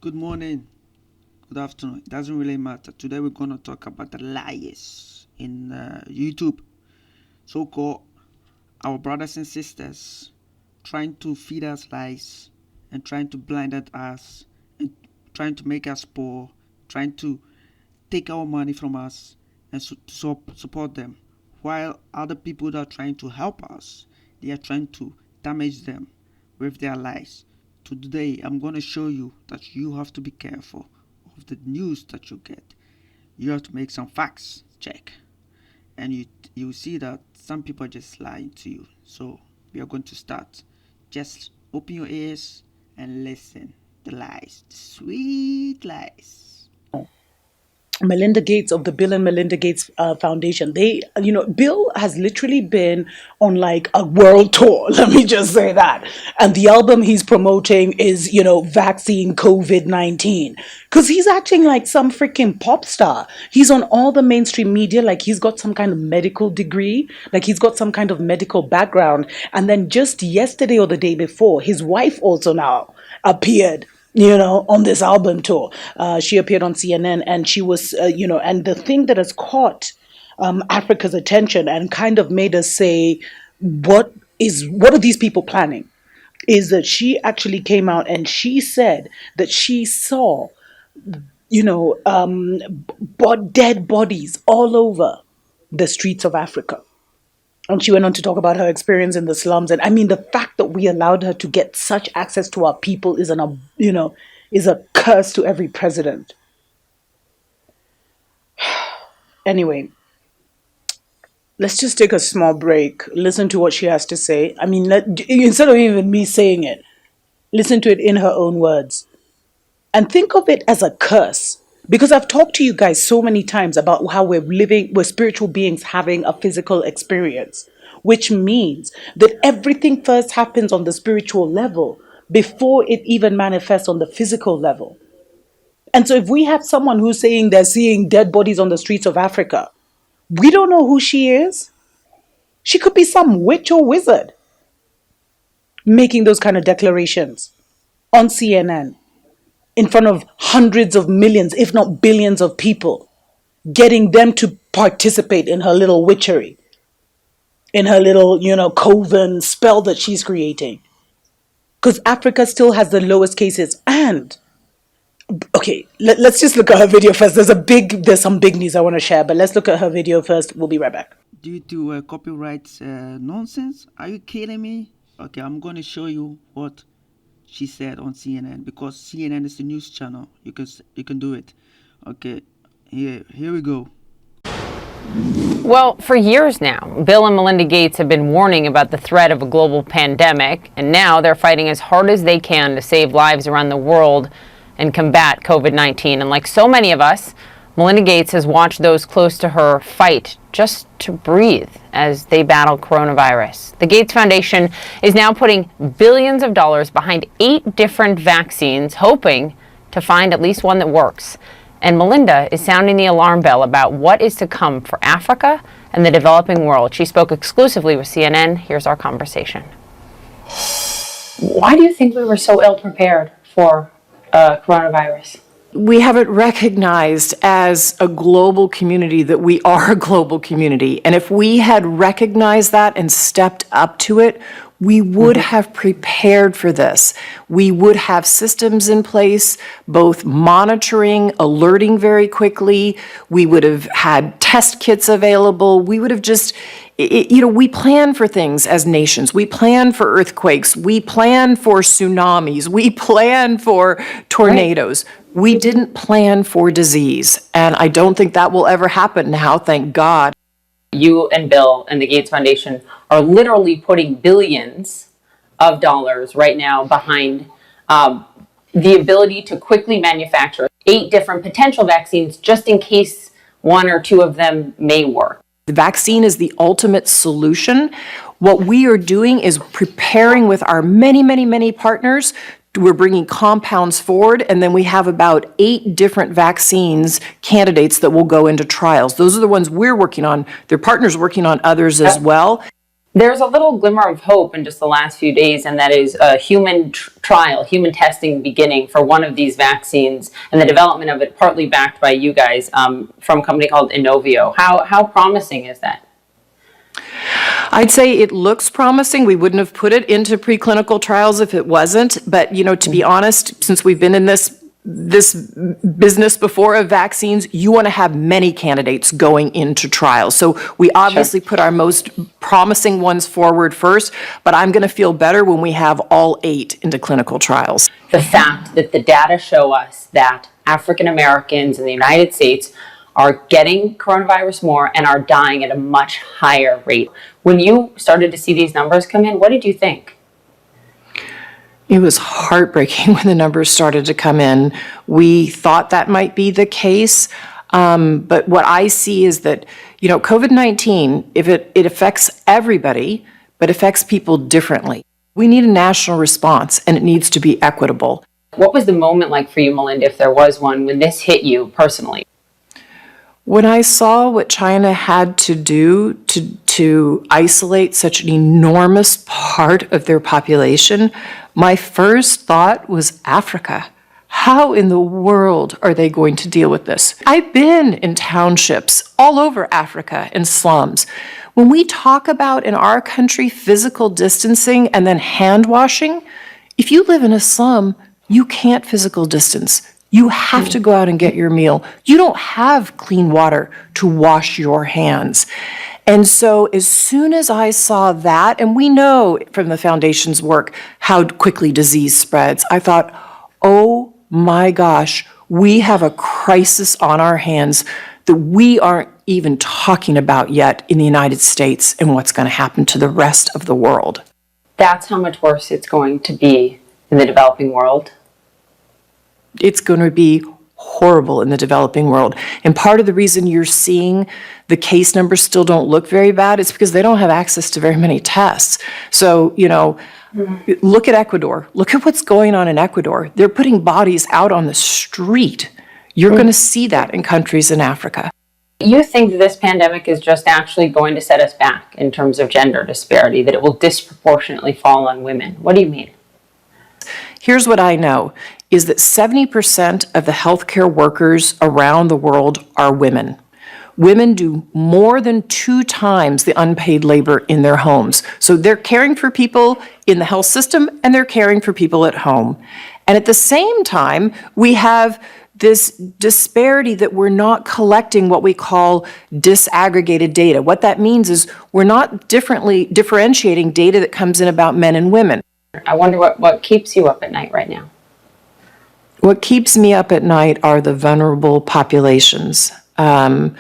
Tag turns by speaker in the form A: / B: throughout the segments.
A: Good morning, good afternoon. It doesn't really matter. Today we're going to talk about the lies in YouTube. So called our brothers and sisters trying to feed us lies and trying to blind us and trying to make us poor, trying to take our money from us and support them. While other people that are trying to help us, they are trying to damage them with their lies. Today, I'm going to show you that you have to be careful of the news that you get. You have to make some facts check, and you see that some people are just lying to you. So we are going to start. Just open your ears and listen. The lies, the sweet lies.
B: Melinda Gates of the Bill and Melinda Gates Foundation. Bill has literally been on like a world tour. Let me just say that. And the album he's promoting is, vaccine COVID-19. Because he's acting like some freaking pop star. He's on all the mainstream media, like he's got some kind of medical degree, like he's got some kind of medical background. And then just yesterday or the day before, his wife also now appeared on this album tour. She appeared on CNN and she was, and the thing that has caught Africa's attention and kind of made us say, what are these people planning? Is that she actually came out and she said that she saw, dead bodies all over the streets of Africa. And she went on to talk about her experience in the slums. And I mean, the fact that we allowed her to get such access to our people is a curse to every president. Anyway, let's just take a small break. Listen to what she has to say. I mean, instead of even me saying it, listen to it in her own words. And think of it as a curse. Because I've talked to you guys so many times about how we're spiritual beings having a physical experience, which means that everything first happens on the spiritual level before it even manifests on the physical level. And so if we have someone who's saying they're seeing dead bodies on the streets of Africa, we don't know who she is. She could be some witch or wizard making those kind of declarations on CNN, in front of hundreds of millions, if not billions of people, getting them to participate in her little witchery, in her little, coven spell that she's creating. Because Africa still has the lowest cases. And, okay, let's just look at her video first. There's some big news I want to share, but let's look at her video first. We'll be right back.
A: Due to copyright nonsense, are you kidding me? Okay, I'm going to show you what she said on CNN, because CNN is the news channel. You can do it. Okay, here we go.
C: Well, for years now, Bill and Melinda Gates have been warning about the threat of a global pandemic, and now they're fighting as hard as they can to save lives around the world and combat COVID-19. And like so many of us, Melinda Gates has watched those close to her fight just to breathe as they battle coronavirus. The Gates Foundation is now putting billions of dollars behind 8 different vaccines, hoping to find at least one that works. And Melinda is sounding the alarm bell about what is to come for Africa and the developing world. She spoke exclusively with CNN. Here's our conversation. Why do you think we were so ill prepared for coronavirus?
D: We haven't recognized as a global community that we are a global community. And if we had recognized that and stepped up to it, we would have prepared for this. We would have systems in place, both monitoring, alerting very quickly. We would have had test kits available. We would have just, we plan for things as nations. We plan for earthquakes. We plan for tsunamis. We plan for tornadoes. Right. We didn't plan for disease. And I don't think that will ever happen now, thank God.
C: You and Bill and the Gates Foundation are literally putting billions of dollars right now behind the ability to quickly manufacture 8 different potential vaccines just in case 1 or 2 of them may work.
D: The vaccine is the ultimate solution. What we are doing is preparing with our many, many, many partners. We're bringing compounds forward, and then we have about 8 different vaccines candidates that will go into trials. Those are the ones we're working on. Their partners working on others as well.
C: There's a little glimmer of hope in just the last few days, and that is a human trial, human testing beginning for one of these vaccines, and the development of it partly backed by you guys from a company called Inovio. How promising is that?
D: I'd say it looks promising. We wouldn't have put it into preclinical trials if it wasn't. But, to be honest, since we've been in this business before of vaccines, you want to have many candidates going into trials. So we obviously put our most promising ones forward first, but I'm going to feel better when we have all 8 into clinical trials.
C: The fact that the data show us that African Americans in the United States are getting coronavirus more and are dying at a much higher rate. When you started to see these numbers come in, what did you think?
D: It was heartbreaking when the numbers started to come in. We thought that might be the case, but what I see is that, COVID-19, if it affects everybody, but affects people differently. We need a national response, and it needs to be equitable.
C: What was the moment like for you, Melinda, if there was one, when this hit you personally?
D: When I saw what China had to do to isolate such an enormous part of their population, my first thought was Africa. How in the world are they going to deal with this? I've been in townships all over Africa in slums. When we talk about in our country physical distancing and then hand washing, if you live in a slum, you can't physical distance. You have to go out and get your meal. You don't have clean water to wash your hands. And so as soon as I saw that, and we know from the foundation's work how quickly disease spreads, I thought, oh my gosh, we have a crisis on our hands that we aren't even talking about yet in the United States and what's going to happen to the rest of the world.
C: That's how much worse it's going to be in the developing world.
D: It's going to be horrible in the developing world. And part of the reason you're seeing the case numbers still don't look very bad is because they don't have access to very many tests. So, look at Ecuador. Look at what's going on in Ecuador. They're putting bodies out on the street. You're going to see that in countries in Africa.
C: You think that this pandemic is just actually going to set us back in terms of gender disparity, that it will disproportionately fall on women? What do you mean?
D: Here's what I know, is that 70% of the healthcare workers around the world are women. Women do more than 2 times the unpaid labor in their homes. So they're caring for people in the health system and they're caring for people at home. And at the same time, we have this disparity that we're not collecting what we call disaggregated data. What that means is we're not differentiating data that comes in about men and women.
C: I wonder what keeps you up at night right now.
D: What keeps me up at night are the vulnerable populations. What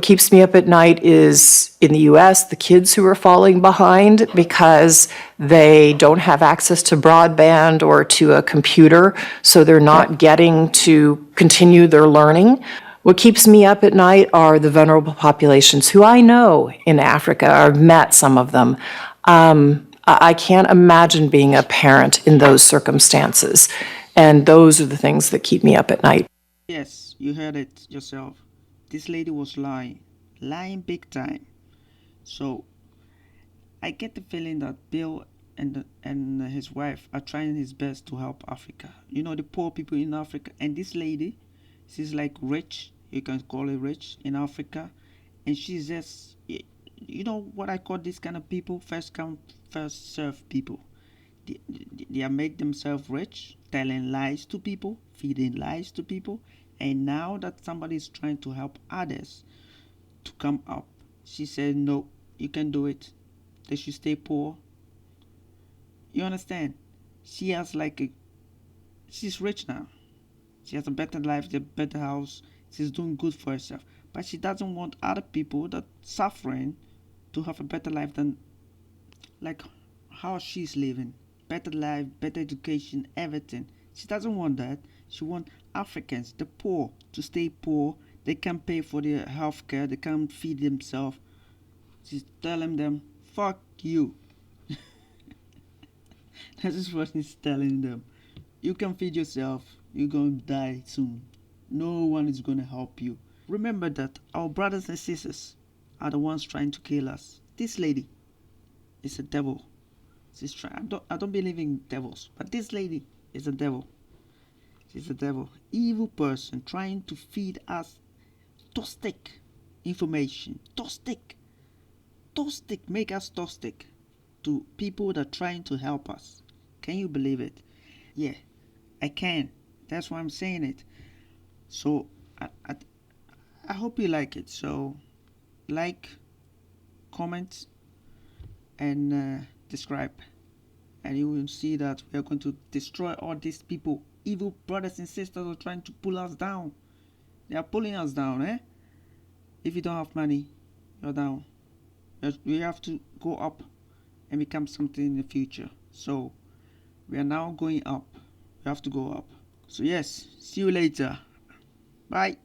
D: keeps me up at night is, in the U.S., the kids who are falling behind because they don't have access to broadband or to a computer, so they're not getting to continue their learning. What keeps me up at night are the vulnerable populations who I know in Africa. I've met some of them. I can't imagine being a parent in those circumstances. And those are the things that keep me up at night.
A: Yes, you heard it yourself. This lady was lying big time. So I get the feeling that Bill and his wife are trying his best to help Africa. The poor people in Africa. And this lady, she's like rich, you can call it rich in Africa. And she's just, what I call this kind of people? First come, first serve people. They are make themselves rich, telling lies to people, feeding lies to people. And now that somebody is trying to help others to come up, she said, no, you can do it. They should stay poor. You understand? She has she's rich now. She has a better life, a better house. She's doing good for herself. But she doesn't want other people that suffering to have a better life than how she's living. Better life, better education, everything. She doesn't want that. She wants Africans, the poor, to stay poor. They can't pay for their health care. They can't feed themselves. She's telling them, fuck you. That is what she's telling them. You can feed yourself. You're going to die soon. No one is going to help you. Remember that our brothers and sisters are the ones trying to kill us. This lady is a devil. I don't believe in devils, but this lady is a devil. She's a devil. Evil person trying to feed us toxic information. Toxic. Make us toxic to people that are trying to help us. Can you believe it? Yeah, I can. That's why I'm saying it. So I hope you like it. So like, comment, and describe, and you will see that we are going to destroy all these people. Evil brothers and sisters are trying to pull us down. They are pulling us down, eh? If you don't have money, you're down. We have to go up and become something in the future. So we are now going up. We have to go up. So yes, see you later. Bye.